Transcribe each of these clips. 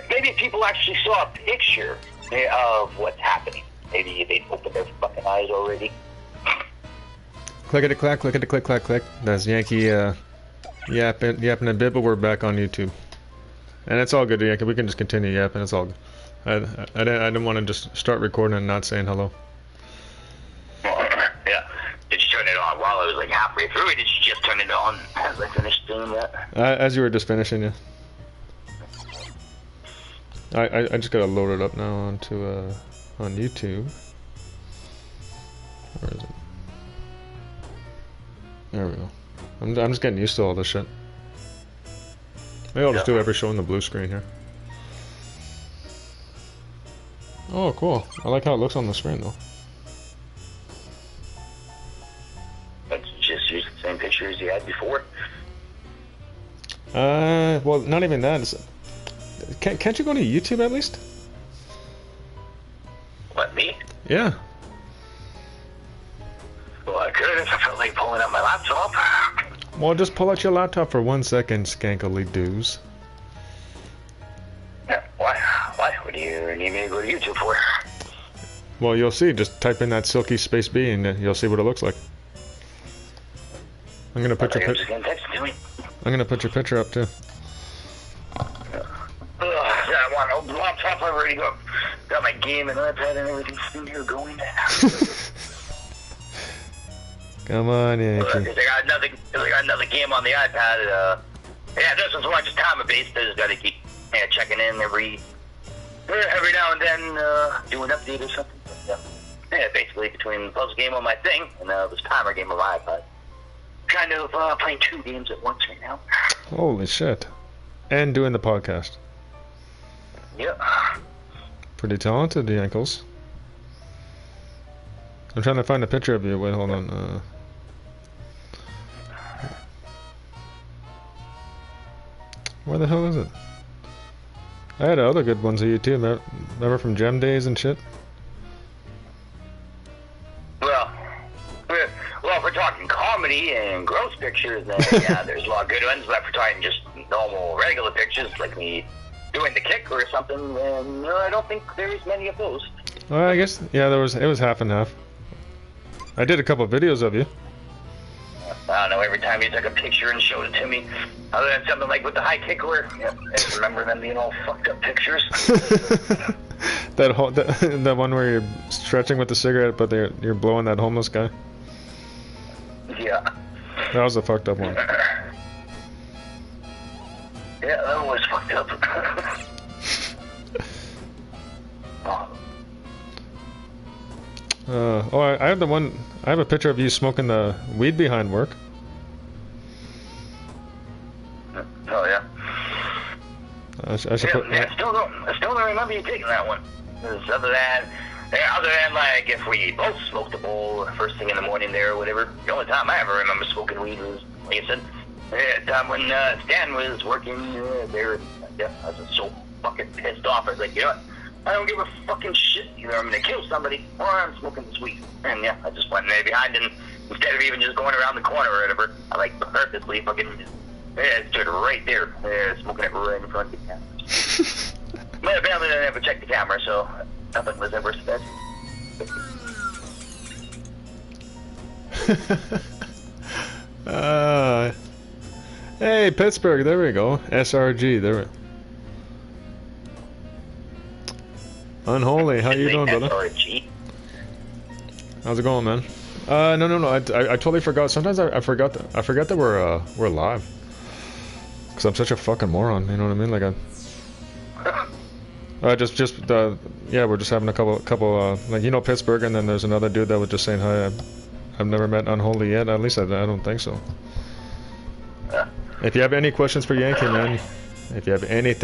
maybe people actually saw a picture of what's happening. Maybe they'd opened their fucking eyes already. Clickity clack, clickity click clack click. That's Yankee yapping a bit, but we're back on YouTube. And it's all good, Yankee. We can just continue yapping. It's all good. I didn't want to just start recording and not saying hello. Yeah. Did you turn it on while I was like halfway through, or did you just turn it on as I finished doing that? As you were just finishing, yeah. I just gotta load it up now onto on YouTube. Where is it? There we go. I'm just getting used to all this shit. Maybe I'll just do every show in the blue screen here. Oh, cool. I like how it looks on the screen, though. Let's just use the same picture as you had before. Well, not even that. Can't you go to YouTube at least? What, me? Yeah. Well, I could if I felt like pulling out my laptop. Well, just pull out your laptop for 1 second, skankily doos. Yeah, why? What do you need me to go to YouTube for? Well, you'll see. Just type in that Silky space B and you'll see what it looks like. I'm gonna put your I'm gonna put your picture up too. I want to open the laptop. I've already got my game and iPad and everything sitting here going. Come on, Yankee. I got another game on the iPad. Yeah, this is like just time-based. I just got to keep checking in every now and then, do an update or something. Yeah, basically between the puzzle game on my thing and this timer game on my iPad. Kind of playing 2 games at once right now. Holy shit. And doing the podcast. Yep. Pretty talented, the ankles. I'm trying to find a picture of you. Wait, hold on. Where the hell is it? I had other good ones of you too. Remember from Gem Days and shit? Well, if we're talking comedy and gross pictures, then yeah, there's a lot of good ones. But if we're talking just normal, regular pictures, like me doing the kick or something, then I don't think there's many of those. Well, I guess, yeah, it was half and half. I did a couple of videos of you. I don't know, every time you took a picture and showed it to me, other than something like with the high kick where, I just remember them being all fucked up pictures. that one where you're stretching with the cigarette, but you're blowing that homeless guy. Yeah. That was a fucked up one. Yeah, that was fucked up. I have the one. I have a picture of you smoking the weed behind work. Oh yeah. I should put. I still don't remember you taking that one. Other than like if we both smoked a bowl first thing in the morning there or whatever. The only time I ever remember smoking weed was, like I said, the time when Stan was working there. Yeah, I was so fucking pissed off. I was like, you know what? I don't give a fucking shit. Either I'm gonna kill somebody or I'm smoking this weed. And yeah, I just went in there behind and instead of even just going around the corner or whatever, I like purposely fucking stood right there, smoking it right in front of the cameras. But apparently I never checked the camera, so nothing was ever said. Hey, Pittsburgh, there we go. SRG, there we go. Unholy, how you doing, brother? SRG? How's it going, man? No. I totally forgot. Sometimes I forgot that we're live. Cause I'm such a fucking moron. You know what I mean? Like yeah, we're just having a couple like, you know, Pittsburgh, and then there's another dude that was just saying hi. I've never met Unholy yet. At least I don't think so. If you have any questions for Yankee, man. If you have any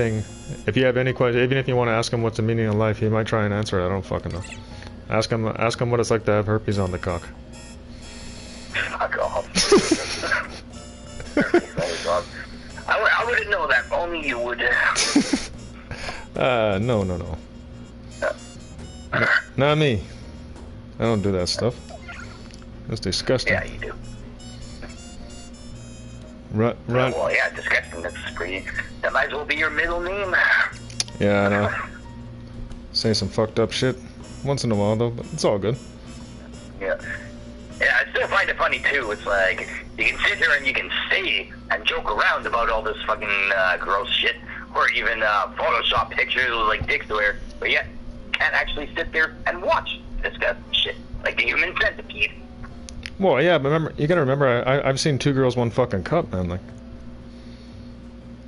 questions, even if you want to ask him what's the meaning of life, he might try and answer it. I don't fucking know. Ask him what it's like to have herpes on the cock. Fuck off. I wouldn't know that. Only you would. No. Not me. I don't do that stuff. That's disgusting. Yeah, you do. Run. Well, yeah, disgusting. That's pretty. That might as well be your middle name. Yeah, I know. Say some fucked up shit once in a while though, but it's all good. Yeah. Yeah, I still find it funny too. It's like you can sit there and you can say and joke around about all this fucking gross shit, or even Photoshop pictures with like dicks wear, but yet you can't actually sit there and watch disgusting shit like the human centipede. Well, yeah, but remember, you gotta remember, I've seen 2 girls, 1 fucking cup, man. Like,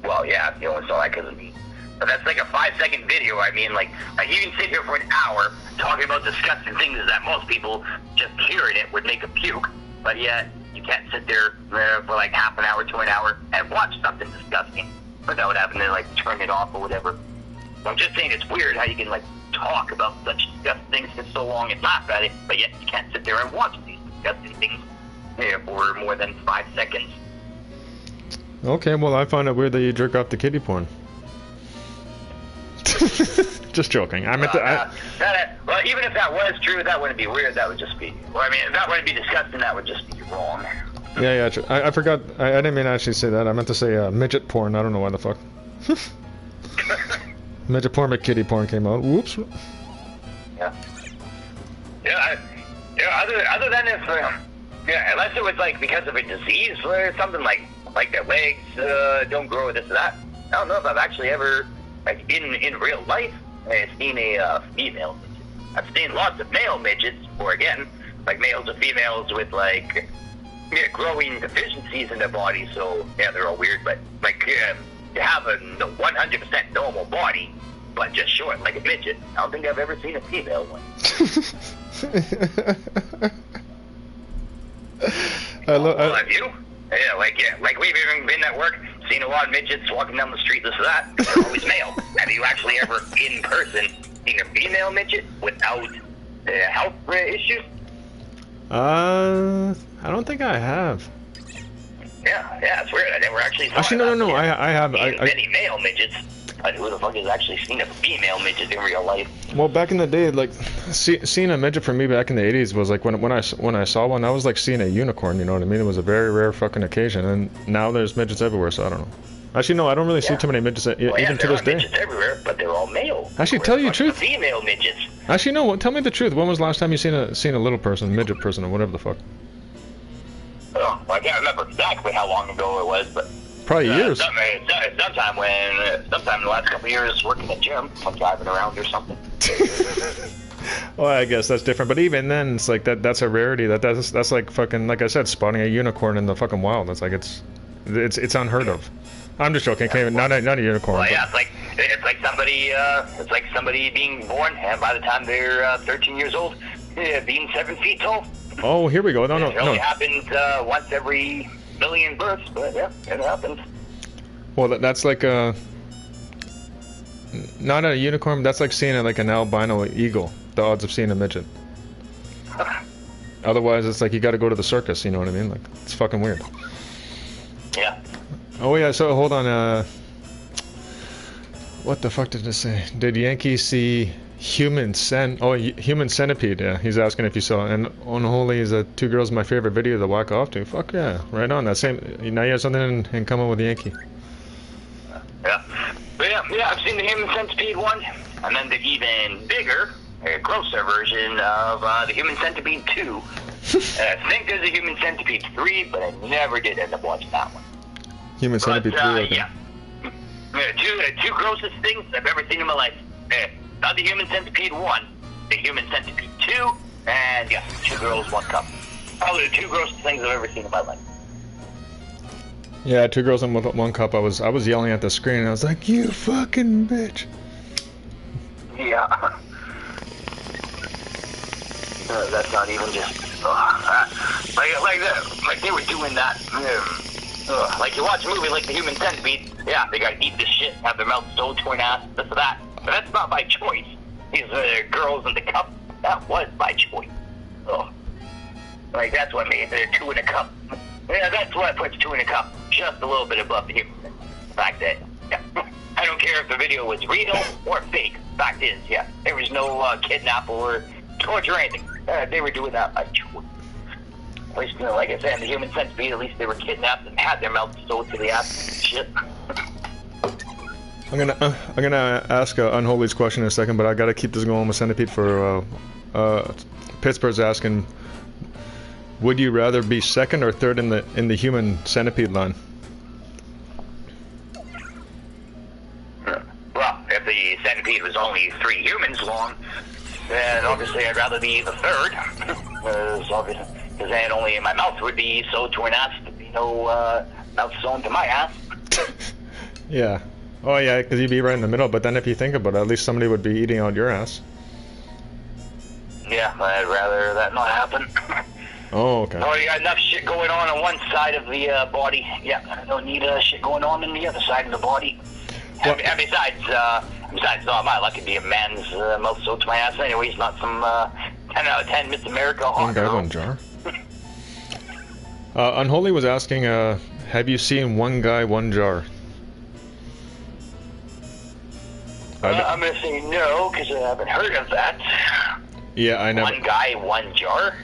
Well, yeah, you only saw that because of me. But that's like a 5-second video. I mean, like you can sit here for an hour talking about disgusting things that most people just hearing it would make a puke. But yet, you can't sit there for like half an hour to an hour and watch something disgusting without having to like turn it off or whatever. So I'm just saying it's weird how you can like talk about such disgusting things for so long and laugh at it, but yet you can't sit there and watch these disgusting things for more than 5 seconds. okay, well, I find it weird that you jerk off the kitty porn. Just joking. I meant to. Well, even if that was true, that wouldn't be weird. That would just be. Well, I mean, if that wouldn't be disgusting, that would just be wrong. Yeah, I forgot. I didn't mean to actually say that. I meant to say midget porn. I don't know why the fuck. Midget porn, but kitty porn came out. Whoops. Yeah. Other than if, unless it was like because of a disease or something like their legs don't grow or this or that. I don't know if I've actually ever, like in real life, seen a female midget. I've seen lots of male midgets, or again, like males or females with like growing deficiencies in their body. So yeah, they're all weird. But like to have a 100% normal body, but just short like a midget. I don't think I've ever seen a female one. Have you? Like we've even been at work, seen a lot of midgets walking down the street, this or that. They're always male. Have you actually ever, in person, seen a female midget without health issues? I don't think I have. Yeah, it's weird. I never actually saw Actually, no. I have. Many male midgets. Who the fuck has actually seen a female midget in real life? Well, back in the day, like seeing a midget for me back in the 80s was like when I saw one, I was like seeing a unicorn. You know what I mean? It was a very rare fucking occasion, and now there's midgets everywhere. So I don't know. Actually, no, I don't really see too many midgets even to this day. Midgets everywhere, but they're all male. Actually, tell you the truth. Female midgets. Actually, no. Tell me the truth. When was the last time you seen a little person, midget person, or whatever the fuck? Oh, well, I can't remember exactly how long ago it was, but. Probably years. Sometime in the last couple of years, working at gym, I'm driving around or something. Well, I guess that's different. But even then, it's like that's a rarity. That's like fucking, like I said, spotting a unicorn in the fucking wild. It's like it's unheard of. I'm just joking. Not a unicorn. Well, yeah, it's like somebody being born, and by the time they're 13 years old, being 7 feet tall. Oh, here we go. No. It only happens once every million births, but yeah, it happens. Well, that's like not a unicorn, but that's like seeing like an albino eagle. The odds of seeing a midget. Otherwise, it's like you got to go to the circus. You know what I mean? Like it's fucking weird. Yeah. Oh yeah. So hold on. What the fuck did it say? Did Yankee see Human Centipede? Yeah, he's asking if you saw it. And Unholy is 2 girls my favorite video to whack off to. Fuck yeah, right on. That same. Now you have something in common with Yankee. Yeah, but yeah, I've seen the Human Centipede one, and then the even bigger, grosser version of the Human Centipede 2. I think there's a Human Centipede 3, but I never did end up watching that one. Human Centipede 3. Okay. Yeah. Two grossest things I've ever seen in my life. Not the Human Centipede 1, the Human Centipede 2, and yeah, 2 girls, 1 cup. Probably the 2 grossest things I've ever seen in my life. Yeah, 2 girls and 1 cup. I was yelling at the screen, and I was like, "You fucking bitch!" Yeah. That's not even just like they were doing that. Like you watch a movie like The Human Centipede, yeah, they gotta eat this shit, have their mouths so torn out, this or that. But that's not by choice. These girls in the cup, that was by choice. Oh. Like, that's what made the 2 in a cup. Yeah, that's what puts 2 in a cup. Just a little bit above the human. Fact is, yeah. I don't care if the video was real or fake. Fact is, yeah. There was no kidnap or torture or anything. They were doing that by choice. At least, like I said, in the Human Centipede, at least they were kidnapped and had their mouths sewed to the ass and shit. I'm gonna ask Unholy's question in a second, but I gotta keep this going with Centipede for Pittsburgh's asking, would you rather be second or third in the human centipede line? Well, if the centipede was only 3 humans long, then obviously I'd rather be the third, because then only my mouth would be sewed to an ass. There'd be no mouth sewn to my ass. Yeah. Oh yeah, because you'd be right in the middle. But then if you think about it, at least somebody would be eating out your ass. Yeah, I'd rather that not happen. Oh, okay. Oh, you got enough shit going on one side of the body. Yeah, I don't need shit going on the other side of the body. And besides, not my luck, it'd be a man's mouth sewed to my ass anyways, not some 10 out of 10 Miss America hot One guy, girl. one jar. Unholy was asking, have you seen One Guy, One Jar? I'm gonna say no, because I haven't heard of that. Yeah, I never. One guy, one jar?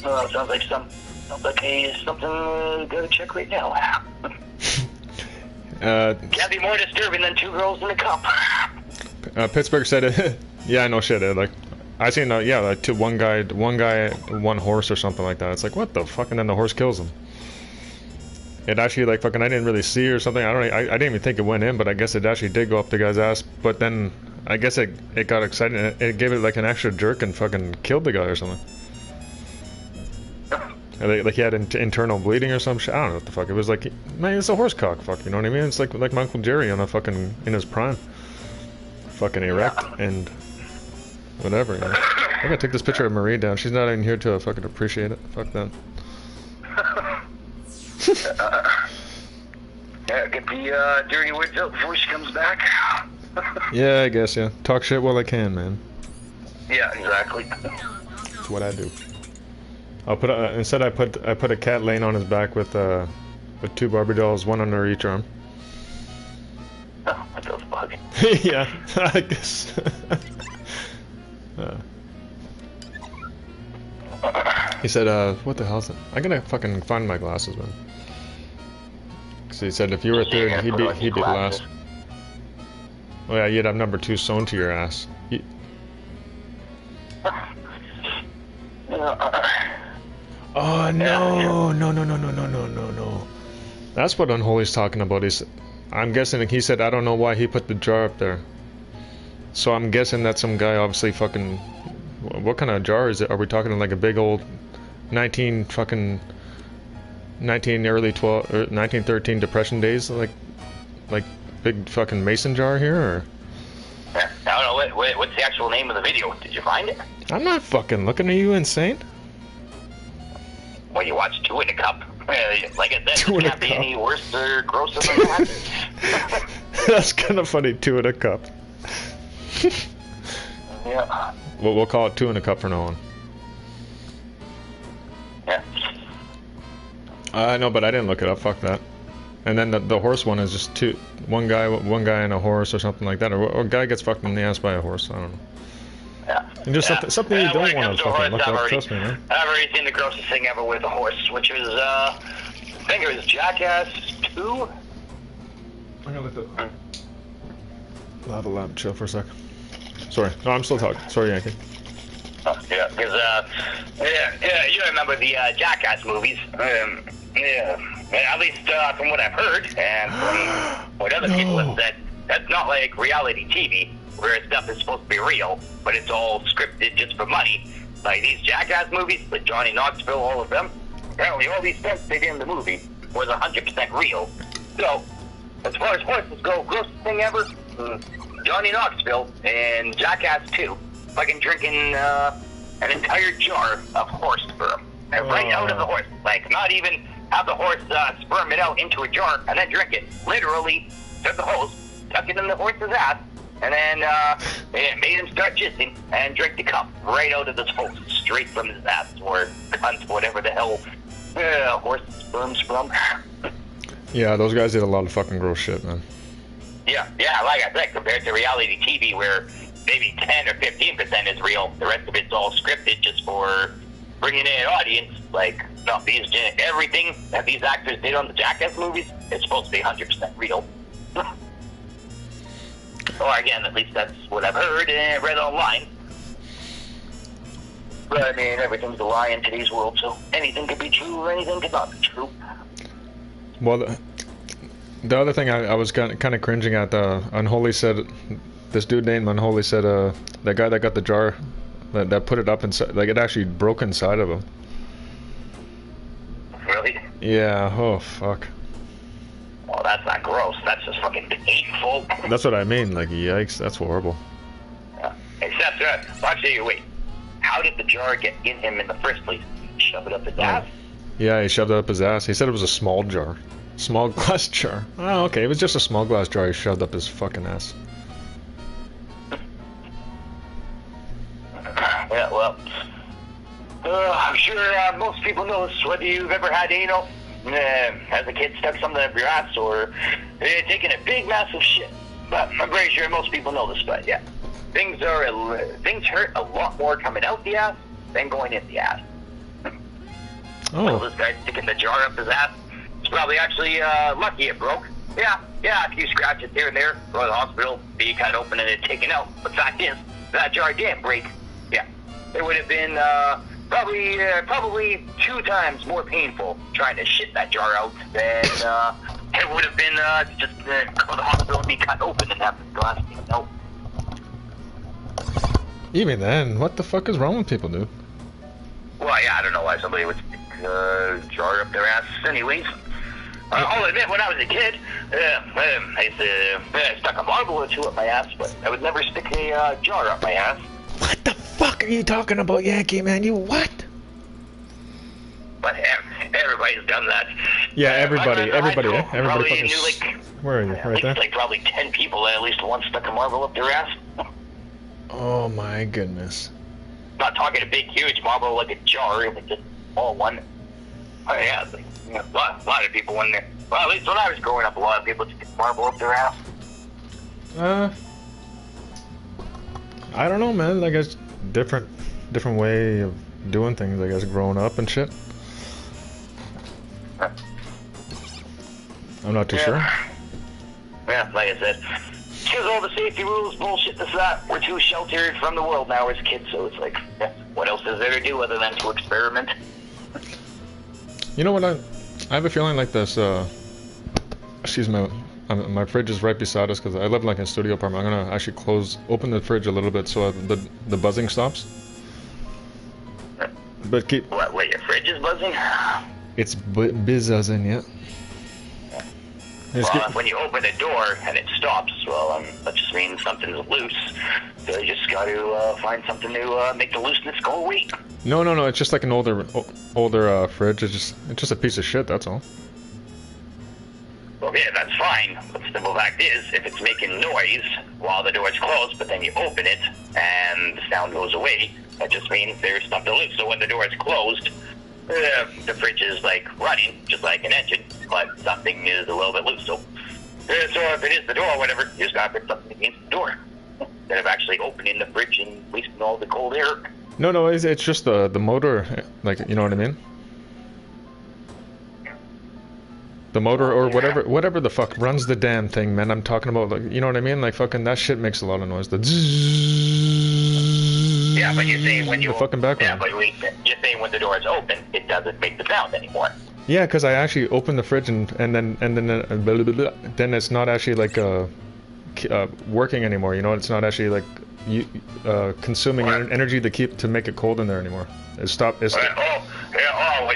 Sounds like something to check right now. Can't be more disturbing than 2 girls in a cup. Pittsburgh said it. Yeah, no shit. Like, I seen like one guy, one horse or something like that. It's like, what the fuck? And then the horse kills him. It actually, like, fucking, I didn't really see or something. I didn't even think it went in, but I guess it actually did go up the guy's ass. But then I guess it got excited and it gave it like an extra jerk and fucking killed the guy or something. Like he had internal bleeding or some shit. I don't know what the fuck. It was like, man, it's a horse cock. Fuck, you know what I mean? It's like my Uncle Jerry on a fucking in his prime, fucking erect and whatever. You know? I gotta take this picture of Marie down. She's not even here to fucking appreciate it. Fuck that. Yeah, get the dirty words out before she comes back. Yeah, I guess, yeah. Talk shit while I can, man. Yeah, exactly. That's what I do. I'll put instead I put a cat laying on his back with 2 Barbie dolls, one under each arm. Oh, what the fuck? Yeah, I guess. He said, what the hell is it? I gotta fucking find my glasses, man. So he said if you were third, he'd be last. Oh yeah, you'd have number 2 sewn to your ass. Oh no. That's what Unholy's talking about. I'm guessing he said I don't know why he put the jar up there. So I'm guessing that some guy obviously fucking. What kind of jar is it? Are we talking like a big old 1913 Depression days, like big fucking mason jar here, or? I don't know what's the actual name of the video. Did you find it? I'm not fucking looking. Are you insane? Well, you watch 2 in a cup. Like I said, it can't be any worse or grosser than that. That's kind of funny. 2 in a cup. Yeah. Well, we'll call it 2 in a cup from now on. Yeah. I know, but I didn't look it up. Fuck that. And then the horse one is just one guy and a horse or something like that, or a guy gets fucked in the ass by a horse. I don't know. Yeah. And just something you don't want to fucking look up. Trust me, man. I've already seen the grossest thing ever with a horse, which was I think it was Jackass 2. I'm gonna let the. I'll have a lab chill for a sec. Sorry, no, I'm still talking. Sorry, Yankee. Yeah, because you remember the Jackass movies. Yeah, at least from what I've heard and from what other people have said, that's not like reality TV where stuff is supposed to be real, but it's all scripted just for money. Like these Jackass movies with Johnny Knoxville, all of them. Apparently, all these stunts they did in the movie was 100% real. So, as far as horses go, grossest thing ever. Johnny Knoxville and Jackass 2 fucking drinking an entire jar of horse sperm. Right out of the horse. Like, not even have the horse sperm it out into a jar and then drink it. Literally, took the hose, tuck it in the horse's ass, and then it made him start jizzing and drink the cup right out of this hose, straight from his ass, or cunt, whatever the hell horse sperm's from. Yeah, those guys did a lot of fucking gross shit, man. Yeah, like I said, compared to reality TV where maybe 10 or 15% is real, the rest of it's all scripted just for bringing in an audience. Like, no, everything that these actors did on the Jackass movies is supposed to be 100% real. Or again, at least that's what I've heard and read online. But I mean, everything's a lie in today's world, so anything could be true or anything could not be true. Well, the other thing I was kind of cringing at, Unholy said, this dude named Unholy said, that guy that got the jar, that put it up inside, like it actually broke inside of him. Really? Yeah, oh fuck. Well, that's not gross, that's just fucking painful. That's what I mean, like yikes, that's horrible. Yeah. Except, actually, wait, how did the jar get in him in the first place? Did he shove it up his ass? Yeah, he shoved it up his ass. He said it was a small jar. Small glass jar. Oh, okay, it was just a small glass jar he shoved up his fucking ass. Yeah, well, I'm sure most people know this, whether you've ever had anal, as a kid stuck something up your ass, or taken a big massive shit. But I'm pretty sure most people know this, but yeah. Things hurt a lot more coming out the ass than going in the ass. Oh. Well, this guy sticking the jar up his ass, it's probably actually lucky it broke. Yeah, a few scratches here and there, go to the hospital, be cut open and it taken out. But the fact is, that jar didn't break. Yeah, it would have been probably 2 times more painful trying to shit that jar out than it would have been just go to the hospital and be cut open and have the glass thing out. Even then, what the fuck is wrong with people, dude? Well, yeah, I don't know why somebody would stick a jar up their ass anyways. I'll admit, when I was a kid, I used to stuck a marble or 2 up my ass, but I would never stick a jar up my ass. What the fuck are you talking about, Yankee, man? You what? But everybody's done that. Yeah, everybody probably fucking... knew, like, Where are you? Right there? Like probably 10 people that at least once stuck a marble up their ass. Oh my goodness. Not talking a big, huge marble like a jar, like just a small one. Oh yeah, like, you know, a lot of people when they're... Well, at least when I was growing up, a lot of people stick a marble up their ass. I don't know, man. I guess different way of doing things, I guess, growing up and shit. I'm not too sure. Yeah, like I said, because all the safety rules, bullshit, this, that, we're too sheltered from the world now as kids, so it's like, yeah, what else is there to do other than to experiment? You know what, I have a feeling like this, excuse me, my fridge is right beside us because I live like in a studio apartment. I'm gonna actually open the fridge a little bit so the buzzing stops. But keep... What, wait, your fridge is buzzing? It's buzzing, yeah. Well, when you open the door and it stops, well, that just means something's loose. So you just got to find something to make the looseness go away. No, it's just like an older fridge. It's just a piece of shit. That's all. Well, yeah, that's fine. But the simple fact is, if it's making noise while the door is closed, but then you open it and the sound goes away, that just means there's something loose. So when the door is closed, the fridge is like running, just like an engine, but something is a little bit loose. So if it is the door or whatever, you just gotta put something against the door instead of actually opening the fridge and wasting all the cold air. No, it's just the motor, like, you know what I mean? The motor or whatever the fuck runs the damn thing, man. I'm talking about, like, you know what I mean? Like, fucking that shit makes a lot of noise. The zzzz. Yeah, but you're saying when you the fucking background. Yeah, but you're saying when the door is open, it doesn't make the sound anymore. Yeah, because I actually open the fridge and then blah, blah, blah, then it's not actually like working anymore. You know, it's not actually like consuming energy to make it cold in there anymore. When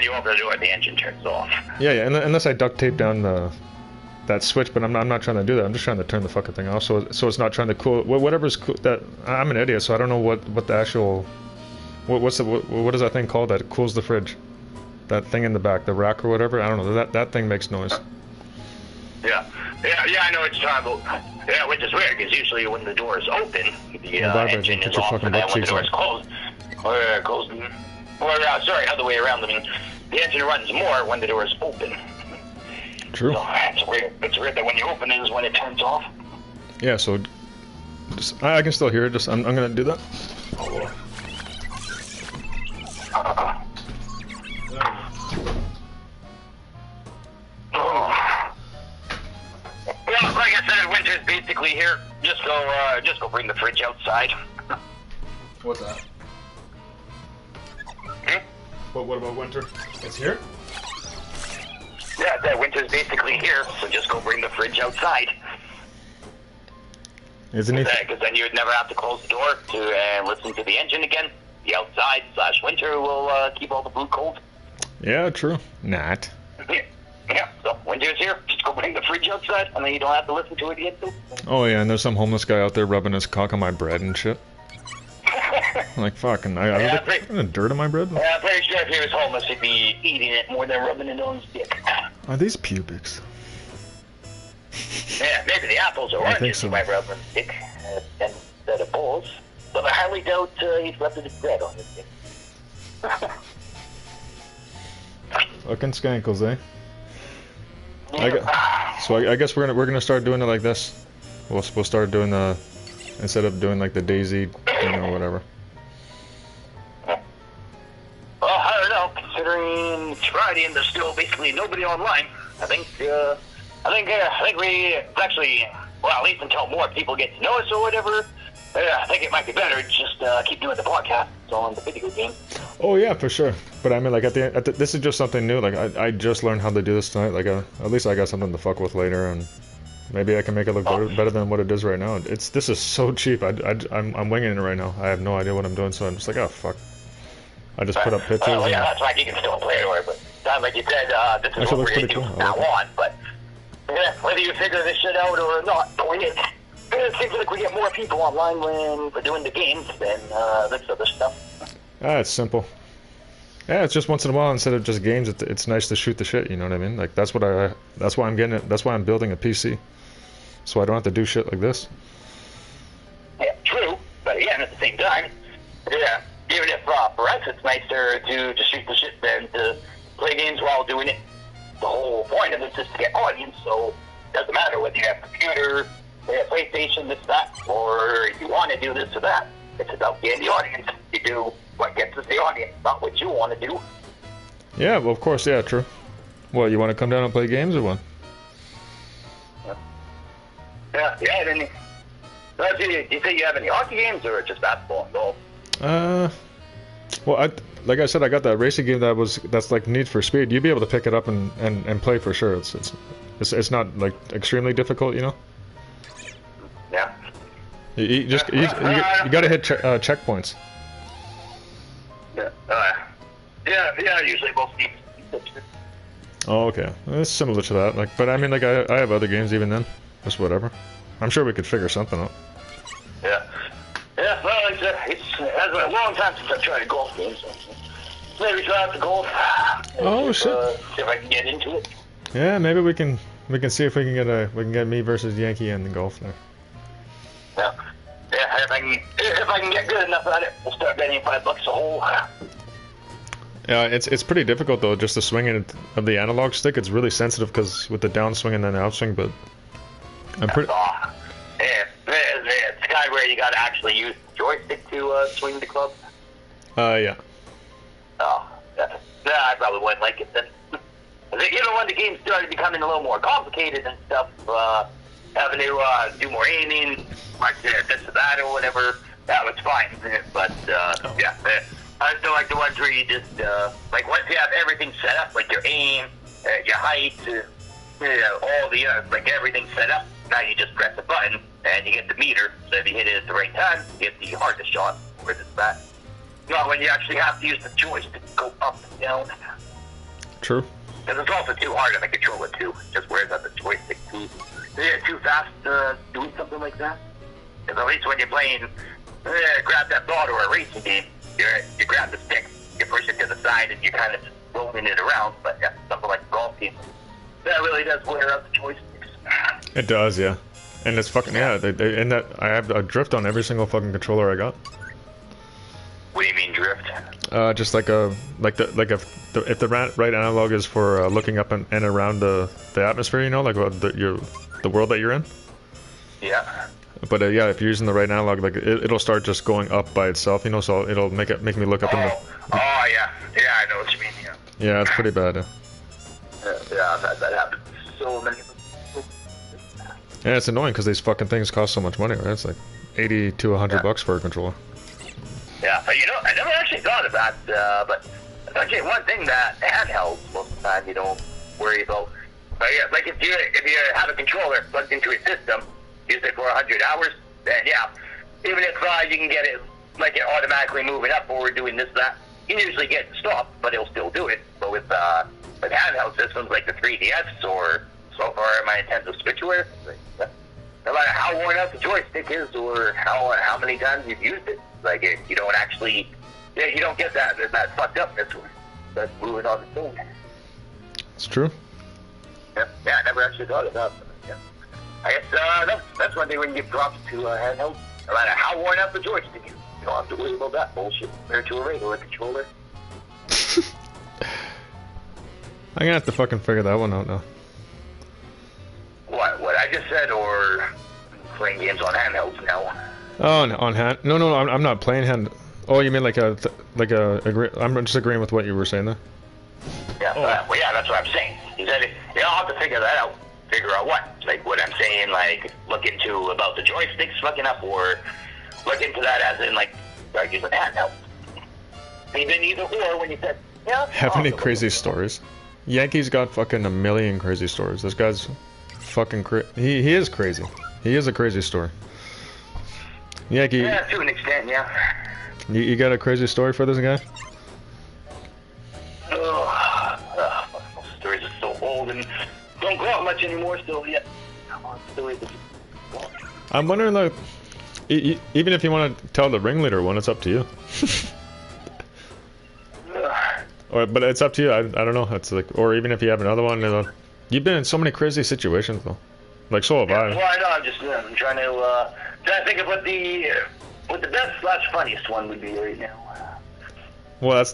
you open the door, the engine turns off. Yeah, unless I duct tape down that switch, but I'm not trying to do that. I'm just trying to turn the fucking thing off, so it's not trying to cool whatever's cool. That I'm an idiot, so I don't know what the actual what is that thing called that cools the fridge? That thing in the back, the rack or whatever. I don't know. That thing makes noise. Yeah, I know what you're talking about. Yeah, which is weird because usually when the door is open, the engine is off, and then when the door is closed, other way around. I mean, the engine runs more when the door is open. True. So it's weird. It's weird that when you open it is when it turns off. Yeah, so I can still hear it. I'm gonna do that. Well, like I said, basically here. Just go bring the fridge outside. What's that? Hmm? What about winter? It's here? Yeah, that winter's basically here, so just go bring the fridge outside. Isn't it? Because then you would never have to close the door to listen to the engine again. The outside / winter will keep all the food cold. Yeah, true. Not. Yeah, so winter's here. Just go bring the fridge outside, and then you don't have to listen to it again, too. Oh yeah, and there's some homeless guy out there rubbing his cock on my bread and shit. I'm like, fucking, I Yeah, like dirt on my bread? Yeah, I'm pretty sure if he was homeless, he'd be eating it more than rubbing it on his dick. Are these pubics? Yeah, maybe the apples or I think oranges so. he might rub on his dick instead of balls. But I highly doubt he's rubbing his bread on his dick. Fucking skankles, eh? Yeah. So I guess we're gonna start doing it like this. We'll start doing the, instead of doing like the Daisy thing or whatever. Well, I don't know. Considering it's Friday and there's still basically nobody online, I think we actually, well, at least until more people get to know us or whatever. I think it might be better to just keep doing the podcast on the video game. Oh yeah, for sure. But I mean, like this is just something new. Like I just learned how to do this tonight. Like at least I got something to fuck with later, and maybe I can make it look better than what it is right now. This is so cheap. I'm winging it right now. I have no idea what I'm doing, so I'm just like, oh fuck. I just put up pictures. Well, yeah, that's why you can still play it, or but sounds like you said this is Actually, what we're looks going to pretty do cool. now on. But yeah, whether you figure this shit out or not, it seems like we get more people online when we're doing the games than this other stuff. It's simple. Yeah, it's just once in a while instead of just games. It's nice to shoot the shit. You know what I mean? Like that's why I'm getting it. That's why I'm building a PC, so I don't have to do shit like this. Yeah, true. But again, at the same time, yeah, even if for us it's nicer to just shoot the shit than to play games while doing it. The whole point of it is to get audience, so it doesn't matter whether you have a computer, PlayStation, this, that, or you want to do this or that. It's about getting the audience. You do what gets us the audience, not what you want to do. Yeah, well, of course, yeah, true. Well, you want to come down and play games or what? Yeah, then do you say you have any hockey games or just basketball and golf? Well, like I said, I got that racing game that's like Need for Speed. You'd be able to pick it up and play for sure. It's not like extremely difficult, you know. Yeah. You got to hit checkpoints. Yeah. Usually both teams. Oh, okay. It's similar to that. Like, but I mean, like I have other games even then. Just whatever. I'm sure we could figure something out. Yeah. Well, it's been a long time since I've tried a golf game, so maybe try out the golf. Oh shit! See if I can get into it. Yeah, maybe we can see if we can get me versus Yankee in the golf there. Yeah. If I can get good enough at it, we'll start betting $5 a hole. Yeah, it's pretty difficult though, just the swinging of the analog stick. It's really sensitive because with the downswing and then the outswing, but I'm pretty. It's kind of where you got to actually use the joystick to swing the club. Yeah. Oh, yeah, I probably wouldn't like it then. When the game started becoming a little more complicated and stuff, having to do more aiming, like this or that or whatever, that was fine. But yeah, I still like the ones where you just like once you have everything set up, like your aim, your height, all the like everything set up. Now you just press a button and you get the meter. So if you hit it at the right time, you get the hardest shot. Where it's that. Not when you actually have to use the joystick to go up and down. True. Because it's also too hard on the controller too. It just wears out the joystick too. You're too fast doing something like that. Because at least when you're playing, grab that ball or a racing game, you grab the stick, you push it to the side, and you're kind of just rolling it around. But yeah, something like a golf game, that really does wear out the joysticks. It does, yeah. And it's fucking and that I have a drift on every single fucking controller I got. What do you mean drift? Just like if the right analog is for looking up and around the atmosphere, you know, like the world that you're in. Yeah. But yeah, if you're using the right analog, like it'll start just going up by itself, you know. So it'll make me look up in the. Oh yeah, I know what you mean. Yeah. Yeah, it's pretty bad. Yeah, I've had that happen so many. And it's annoying because these fucking things cost so much money, right? It's like 80 to 100 bucks for a controller. Yeah, but you know, I never actually thought of that, but actually one thing that handhelds, most of the time you don't worry about. Like if you have a controller plugged into a system, use it for 100 hours, then yeah, even if you can get it, like it automatically moving up or doing this, that, you can usually get it stopped, but it'll still do it. But with handheld systems like the 3DS or so far my Nintendo Switchware, no matter how worn out the joystick is or how many times you've used it, like you don't actually, you don't get that fucked upness that's moving on its own. It's true. Yeah, I never actually thought of that. Yeah. I guess that's one thing we can give props to handheld. No matter how worn out the joystick is, you don't have to worry about that bullshit compared to a regular controller. I'm gonna have to fucking figure that one out now. What I just said, or playing games on handhelds now? Oh, on hand? No, I'm not playing hand. Oh, you mean like I'm just agreeing with what you were saying there. Yeah, well, yeah, that's what I'm saying. He said you don't have to figure that out. Figure out what? Like what I'm saying, like look into about the joysticks fucking up, or look into that as in like start using handhelds. Even either or when you said, yeah. Have any crazy stories? Yankee's got fucking a million crazy stories. This guy's fucking he is crazy. He is a crazy story. Yankee. Yeah, to an extent, yeah. You got a crazy story for this guy? Stories are so old and don't go out much anymore, so yeah. I'm wondering, like, even if you want to tell the ringleader one, it's up to you. But it's up to you. I don't know. It's like, or even if you have another one, you've been in so many crazy situations though. Like so have I. Well, I know. I'm trying to think of what the best / funniest one would be right now. Well, that's.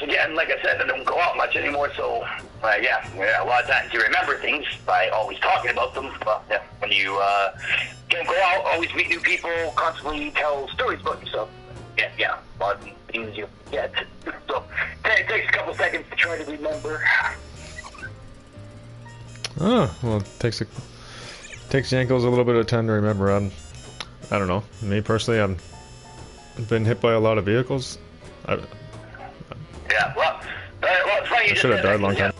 Again, like I said, I don't go out much anymore, so yeah, a lot of times you remember things by always talking about them. But yeah, when you don't go out, always meet new people, constantly tell stories about yourself. Yeah, a lot of things you forget. So it takes a couple seconds to try to remember. Oh, well, it takes Jankos a little bit of time to remember. I don't know. Me personally, I've been hit by a lot of vehicles. Yeah, well, it's funny. I should have died a long time.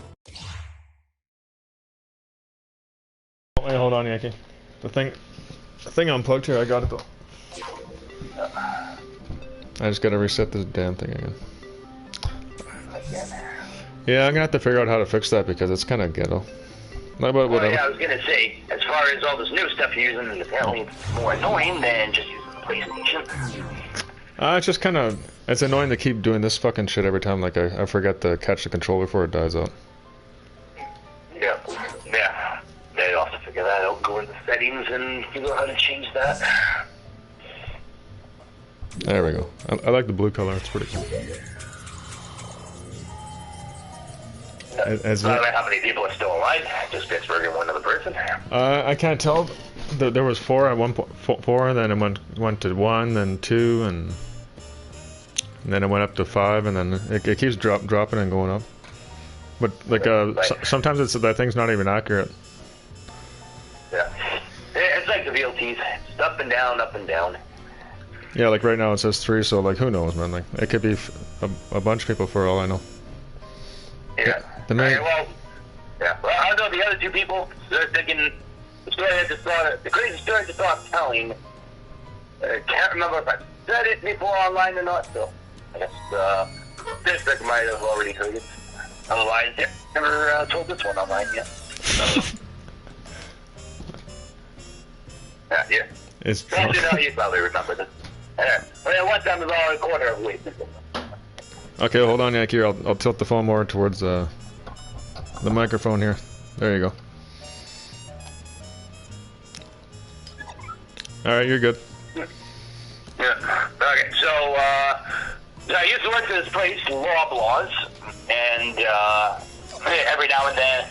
Wait, hold on, Yankee. The thing unplugged here. I got it though. I just gotta reset this damn thing again. Yeah, I'm gonna have to figure out how to fix that because it's kind of ghetto. But whatever. Well, yeah, I was gonna say, as far as all this new stuff you're using, apparently it's more annoying than just using the PlayStation. It's just kind of, it's annoying to keep doing this fucking shit every time. Like I forget to catch the controller before it dies out. Yeah. You'll have to figure that out. Go into settings and figure out how to change that. There we go. I like the blue color. It's pretty cool. I don't know how many people are still alive. Just Pittsburgh and one other person. I can't tell. There was 4 at one point. 4, then it went to 1, then 2, and then it went up to 5, and then it keeps dropping and going up. But like sometimes it's that thing's not even accurate. Yeah, it's like the VLTs. It's up and down, up and down. Yeah, like right now it says 3, so like who knows, man? Like it could be a bunch of people for all I know. Yeah. Well, I know the other 2 people. They're thinking the story I just thought, the crazy story I just thought of telling. I can't remember if I said it before online or not. So I guess Pittsburgh might have already heard it. Otherwise, yeah, never told this one online yet. Yeah. It's. You probably remember this. One time was all a quarter of a week. Okay, hold on, Yankee. I'll tilt the phone more towards the microphone here. There you go. Alright, you're good. Yeah. Okay, so I used to work at this place, Loblaws, and every now and then,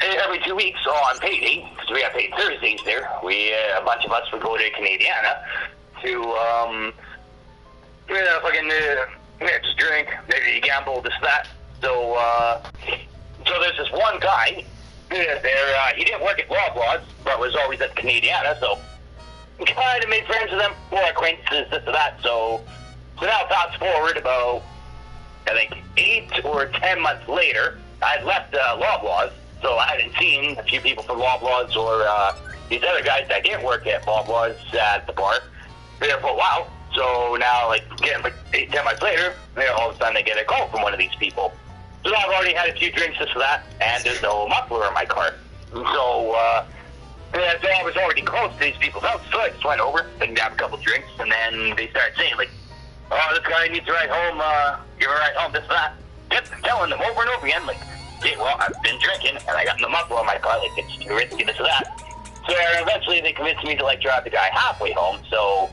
every 2 weeks on payday, because we have paid Thursdays there, a bunch of us would go to Canadiana to just drink, maybe gamble, this, that. So there's this one guy He didn't work at Loblaws, but was always at Canadiana, so kind of made friends with them, more acquaintances, this and that. So now fast forward about, I think, 8 or 10 months later, I'd left Loblaws, so I hadn't seen a few people from Loblaws or these other guys that didn't work at Loblaws at the bar there for a while. So now, like, getting 8, 10 months later, all of a sudden I get a call from one of these people. So I've already had a few drinks, this and that, and there's no muffler in my car. So, so I was already close to these people's house, so I just went over and grabbed a couple drinks, and then they started saying, like, oh, this guy needs a ride home, give a ride home, this and that. Kept telling them over and over again, like, hey, well, I've been drinking, and I got the muffler in my car, like, it's too risky, this and that. So eventually they convinced me to, like, drive the guy halfway home, so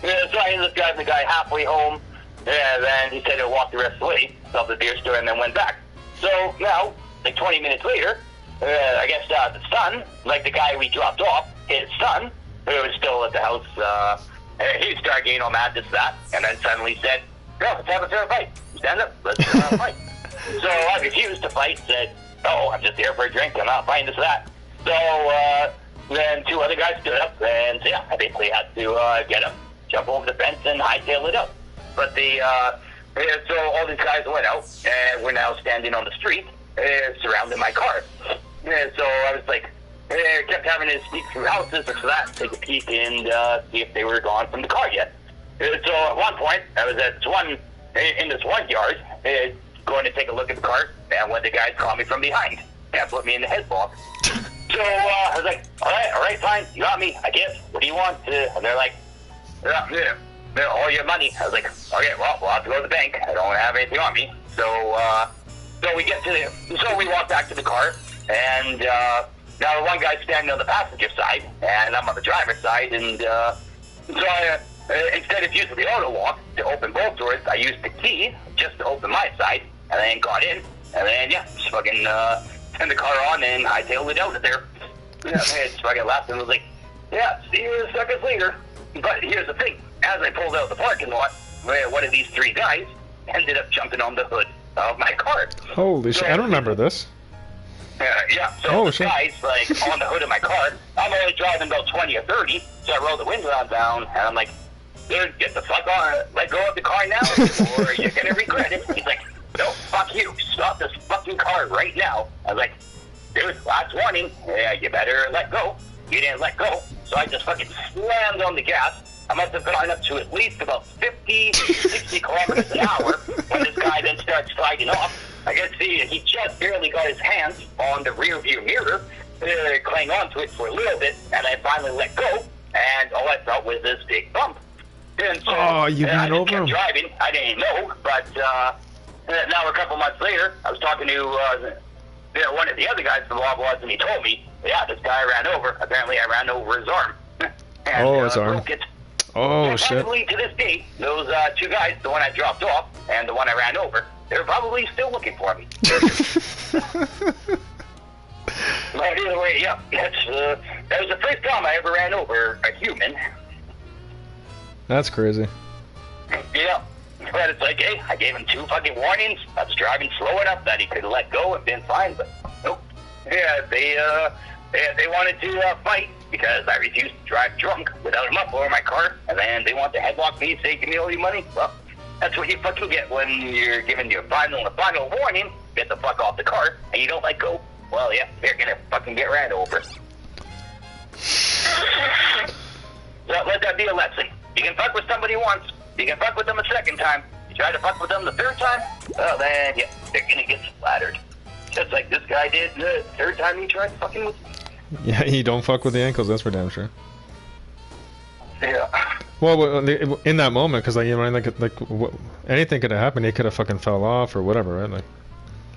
I ended up driving the guy halfway home, and then he said he'll walk the rest of the way, stopped at the beer store, and then went back. So now, like 20 minutes later, I guess the son, like the guy we dropped off, his son, who was still at the house, he started getting all mad, this, that, and then suddenly said, no, let's have a fair fight. Stand up, let's have a fight. So I refused to fight, said, oh, I'm just here for a drink, I'm not fighting, this, that. So then 2 other guys stood up, and so, yeah, I basically had to get up, jump over the fence, and hightail it up. But so all these guys went out, and we're now standing on the street, surrounding my car. So I was like, kept having to sneak through houses or so that, take a peek and see if they were gone from the car yet. So at one point, I was in this one yard, going to take a look at the car, and one of the guys called me from behind and put me in the headlock. So I was like, all right, fine, you got me, I guess. What do you want? And they're like, all your money. I was like, okay, well, we'll have to go to the bank. I don't have anything on me. So we walk back to the car, and now the one guy's standing on the passenger side, and I'm on the driver's side, and so I, instead of using the auto lock to open both doors, I used the key just to open my side, and then got in, and then, yeah, just fucking turned the car on and hightailed it out of there. Yeah, I just fucking laughed and was like, yeah, see you seconds later. But here's the thing. As I pulled out of the parking lot, one of these 3 guys ended up jumping on the hood of my car. Holy shit, I don't remember this. Yeah, so the guy's like on the hood of my car. I'm only driving about 20 or 30, so I roll the window down, and I'm like, dude, get the fuck on, let go of the car now, or you're gonna regret it. He's like, no, fuck you, stop this fucking car right now. I was like, dude, last warning, yeah, you better let go. You didn't let go, so I just fucking slammed on the gas. I must have gone up to at least about 50, 60 kilometers an hour when this guy then starts sliding off. I can see he just barely got his hands on the rear view mirror, clang onto it for a little bit, and I finally let go, and all I felt was this big bump. And so, you ran over him? Driving. I didn't know, but now a couple months later, I was talking to one of the other guys from Loblaws, and he told me, yeah, this guy I ran over. Apparently, I ran over his arm. And, his arm. Oh, shit. Probably to this day, those 2 guys, the one I dropped off and the one I ran over, they're probably still looking for me. But either way, yeah, that was the first time I ever ran over a human. That's crazy. Yeah, but it's like, hey, I gave him 2 fucking warnings. I was driving slow enough that he could have let go and been fine, but nope. Yeah, they wanted to fight because I refused to drive drunk without a muffler in my car, and then they want to headlock me and say, give me all your money. Well, that's what you fucking get when you're given your final warning, get the fuck off the car, and you don't let go. Well, yeah, they're gonna fucking get ran over. So let that be a lesson. You can fuck with somebody once, you can fuck with them a second time. You try to fuck with them the 3rd time, well then, yeah, they're gonna get splattered. Just like this guy did the 3rd time he tried fucking with me. Yeah, you don't fuck with the ankles, that's for damn sure. Yeah. Well, in that moment, because like, you know, anything could have happened. He could have fucking fell off or whatever, right? Like.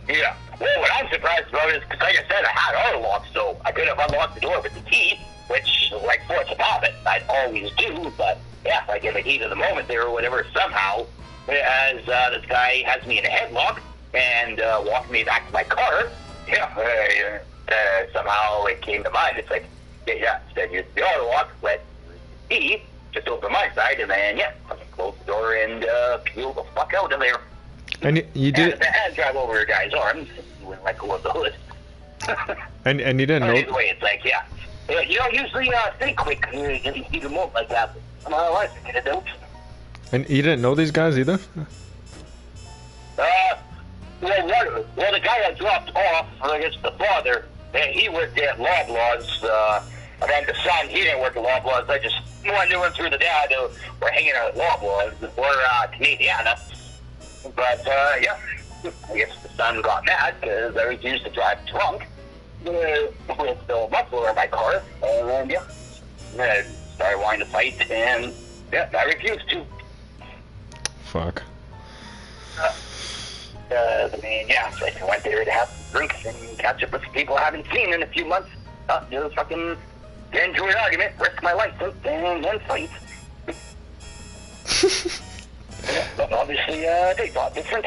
Yeah. Well, what I'm surprised about is, because like I said, I had auto lock, so I could have unlocked the door with the key, which, like, force of habit, I'd always do. But yeah, like in the heat of the moment there or whatever, somehow, as this guy has me in a headlock and walked me back to my car, yeah. Somehow it came to mind. It's like, yeah, instead use the auto lock, let me just open my side, and then, yeah, fucking close the door and peel the fuck out of there. And you did. And drive over a guy's arms, you wouldn't let go of the hood. And you didn't know. Either way, it's like, yeah. You don't usually think quick. You even more like that. Somehow I think it don't. And you didn't know these guys either? Well, the guy I dropped off, I guess the father, he worked at Loblaws, and then the son, he didn't work at Loblaws. I just knew him through the dad. We're hanging out at Loblaws. We're Canadiana. But, yeah, I guess the son got mad because I refused to drive drunk with the muffler in my car. And, yeah, I started wanting to fight, and, yeah, I refused to. Fuck. Yeah, so I went there to have some drinks and catch up with some people I haven't seen in a few months. Just fucking get into an argument, risk my license, and then fight. Yeah, but obviously, they thought different.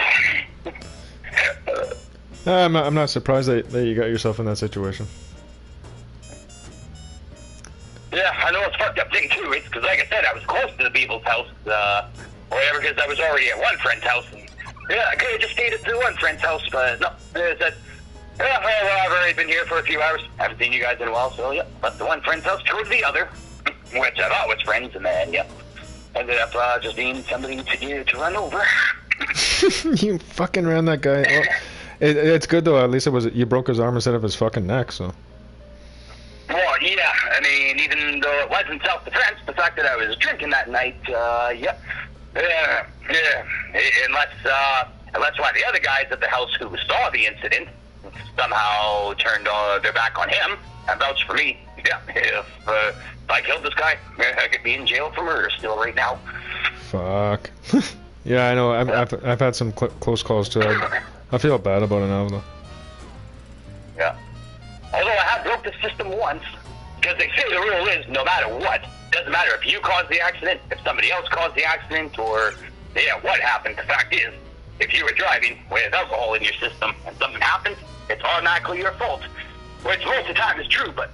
I'm not surprised that you got yourself in that situation. Yeah, I know it's a fucked up thing too. It's because, like I said, I was close to the people's house, or whatever, because I was already at one friend's house. And, yeah, I could have just stayed at the one friend's house, but no. They said, yeah, well, I've already been here for a few hours. Haven't seen you guys in a while, so yeah, left the one friend's house towards the other, which I thought was friends, and then, yeah, ended up just being somebody to run over. You fucking ran that guy. Well, it's good though. At least it was you broke his arm instead of his fucking neck. So. Well, yeah. I mean, even though it wasn't self-defense, the fact that I was drinking that night, yeah. Unless one of the other guys at the house who saw the incident somehow turned their back on him and vouched for me. Yeah. If I killed this guy, I could be in jail for murder still right now. Fuck. Yeah, I know. I've had some close calls too. I feel bad about it now though. Yeah. Although I have broke the system once, because they say the rule is no matter what, doesn't matter if you caused the accident, if somebody else caused the accident, or yeah, what happened. The fact is, if you were driving with alcohol in your system and something happened, it's automatically your fault. Which most of the time is true, but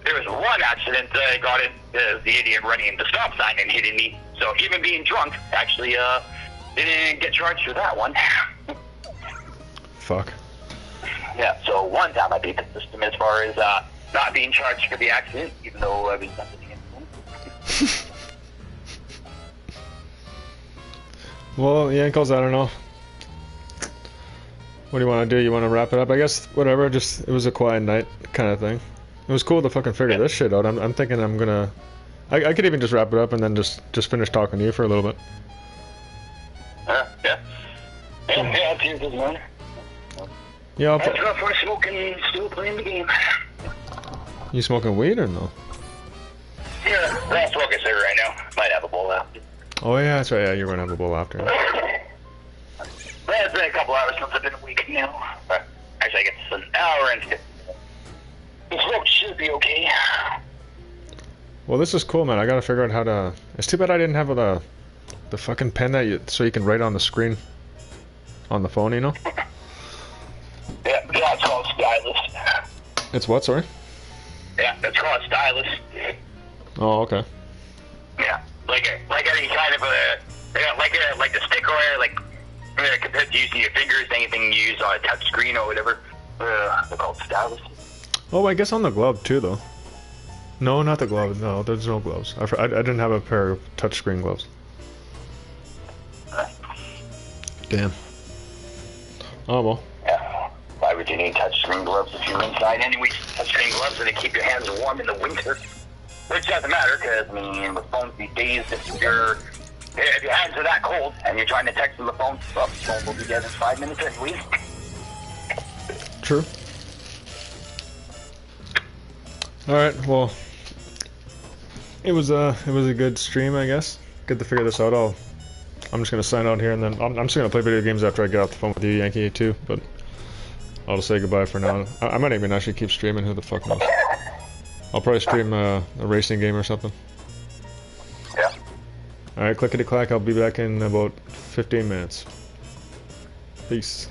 there was one accident that I got it, the idiot running the stop sign and hitting me. So even being drunk, actually, didn't get charged for that one. Fuck. Yeah, so one time I beat the system as far as not being charged for the accident, even though I was not the incident. Well, Yankles, I don't know. What do you want to do? You want to wrap it up? I guess whatever. Just it was a quiet night kind of thing. It was cool to fucking figure this shit out. I'm thinking I'm gonna. I could even just wrap it up and then just finish talking to you for a little bit. Yeah. Yeah, it's your good one. Yeah, I'll go for smoking and still playing the game. You smoking weed or no? Yeah, I'm smoking a cigarette right now. Might have a bowl after. Oh yeah, that's right. Yeah, you're gonna have a bowl after. Well, it's been a couple hours since I've been awake now. Actually, I guess it's an hour and 50 minutes. The smoke should be okay. Well, this is cool, man. I gotta figure out how to. It's too bad I didn't have the fucking pen so you can write on the screen on the phone, you know? Yeah, it's called stylus. It's what? Sorry. Yeah, it's called stylus. Oh, okay. Yeah, like any kind of like the stick or compared to using your fingers, anything you use on a touch screen or whatever. They're called stylus. Oh, I guess on the glove too, though. No, not the glove. No, there's no gloves. I didn't have a pair of touchscreen gloves. Damn. Oh well. Yeah. Why would you need touchscreen gloves if you're inside anyway? Touchscreen gloves are to keep your hands warm in the winter. Which doesn't matter, because, I mean, with phones these days, if your hands are that cold and you're trying to text on the phone, well, the phone will be dead in 5 minutes anyway. True. Alright, well, it was a good stream, I guess. Good to figure this out. I'm just gonna sign out here, and then I'm just gonna play video games after I get off the phone with you, Yankee, too. But I'll just say goodbye for now. I might even actually keep streaming. Who the fuck knows? I'll probably stream a racing game or something. Yeah. Alright, clickety clack. I'll be back in about 15 minutes. Peace.